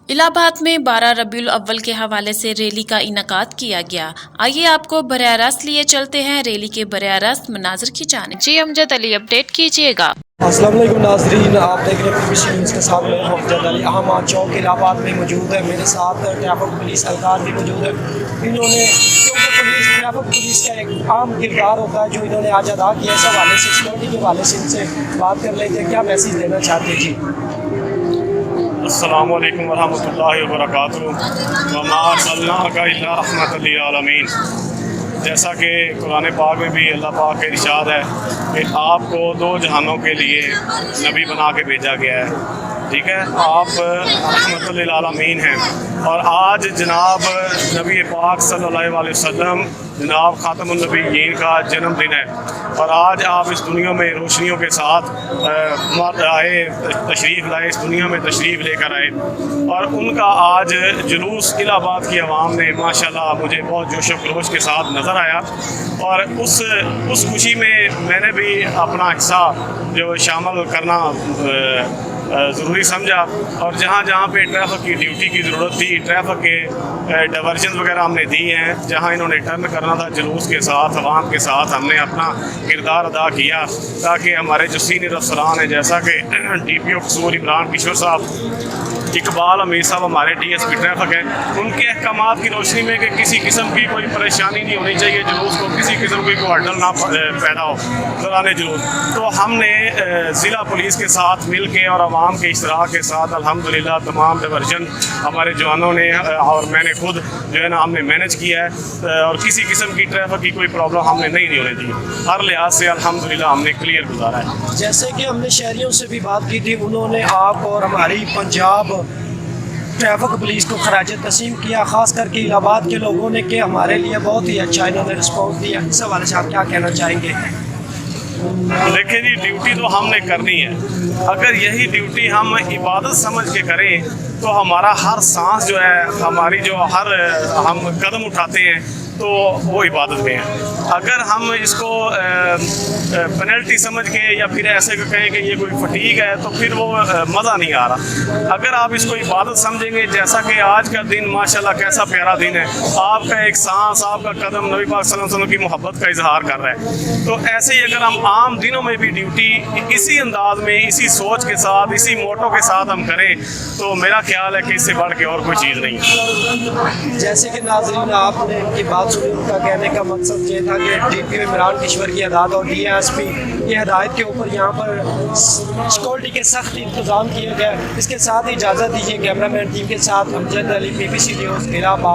इलाहाबाद में 12 रबीउल अव्वल के हवाले से रैली का इनेकाद किया गया। आइए आपको बराह रास्त लिए चलते हैं रैली के बराह रास्त मनाज़िर की जानिब। जी अमजद अली, अपडेट कीजिएगा। अस्सलाम वालेकुम नाज़रीन, आप देख रहे हैं BBC न्यूज़ के साथ मैं अमजद अली। अहमद चौक इलाहाबाद में मौजूद है, मेरे साथ ट्रैफिक पुलिस एहलकार भी मौजूद है। इन्होंने क्योंकि ट्रैफिक पुलिस का एक आम किरदार होता है जो इन्होंने आज अदा किया, इस हवाले से सिक्योरिटी के हवाले से इनसे बात कर लेते हैं, क्या मैसेज देना चाहते हैं जी। अस्सलामु अलैकुम वरहमतुल्लाहि वबरकातुहू वमा अर्सलनाका इल्ला रहमतल लिल आलमीन। जैसा कि कुरान पाक में भी अल्लाह पाक का इरशाद है कि आपको दो जहानों के लिए नबी बना के भेजा गया है, ठीक है, आप रहमतुल लिल आलमीन हैं। और आज जनाब नबी पाक सल्लल्लाहु अलैहि वसल्लम जनाब ख़ातमुन नबीय्यीन का जन्मदिन है और आज आप इस दुनिया में रोशनियों के साथ आए, तशरीफ़ लाए, इस दुनिया में तशरीफ़ लेकर आए और उनका आज जुलूस इलाहाबाद की आवाम ने माशाल्लाह मुझे बहुत जोश व खरोश के साथ नज़र आया और उस खुशी में मैंने भी अपना हिस्सा जो शामिल करना ज़रूरी समझा। और जहाँ जहाँ पे ट्रैफिक की ड्यूटी की ज़रूरत थी, ट्रैफिक के डाइवर्जन वगैरह हमने दी हैं, जहाँ इन्होंने टर्न करना था जुलूस के साथ, अवाम के साथ, हमने अपना किरदार अदा किया ताकि हमारे जो सीनियर अफसरान हैं जैसा कि DPO कसूर इमरान किशोर साहब, इकबाल अमीर साहब हमारे DSP ट्रैफिक हैं, उनके अहकामात की रोशनी में कि किसी किस्म की कोई परेशानी नहीं होनी चाहिए, जुलूस को किसी किस्म की कोई हड़ल ना पैदा हो दौरान जुलूस, तो हमने ज़िला पुलिस के साथ मिल के और आवाम के इश्तराक के साथ अल्हम्दुलिल्लाह तमाम डाइवर्जन हमारे जवानों ने और मैंने खुद जो है ना हमने मैनेज किया है और किसी किस्म की ट्रैफिक की कोई प्रॉब्लम हमने नहीं होने दी। हर लिहाज से अल्हम्दुलिल्लाह हमने क्लियर गुजारा है। जैसे कि हमने शहरियों से भी बात की थी, उन्होंने आप और हमारी पंजाब ट्रैफिक पुलिस को खराज तस्लीम किया, ख़ास करके इलाहाबाद के लोगों ने कि हमारे लिए बहुत ही अच्छा इन्होंने रिस्पॉन्स दिया। इस हवाले से आप क्या कहना चाहेंगे? देखिए जी, ड्यूटी तो हमने करनी है, अगर यही ड्यूटी हम इबादत समझ के करें तो हमारा हर सांस जो है, हमारी जो हर हम कदम उठाते हैं तो वो इबादत में है। अगर हम इसको पेनल्टी समझ के या फिर ऐसे कहें कि ये कोई फटीक है तो फिर वो मज़ा नहीं आ रहा। अगर आप इसको इबादत समझेंगे, जैसा कि आज का दिन माशाल्लाह कैसा प्यारा दिन है, आपका एक सांस, आपका कदम नबी पाक सल्लल्लाहु अलैहि वसल्लम की मोहब्बत का इजहार कर रहा है, तो ऐसे ही अगर हम आम दिनों में भी ड्यूटी इसी अंदाज में, इसी सोच के साथ, इसी मोटो के साथ हम करें तो मेरा ख्याल है कि इससे बढ़ के और कोई चीज़ नहीं है। जैसे कि नाज़रीन आपने इनकी बात सुनी, उनका कहने का मकसद ये था कि DPO इमरान किशोर की हदायत और DSP की हदायत के ऊपर यहाँ पर सिक्योरिटी के सख्त इंतजाम किए गए। इसके साथ ही इजाज़त दीजिए, कैमरामैन टीम के साथ अमजद अली, BBC न्यूज़ इलाहाबाद।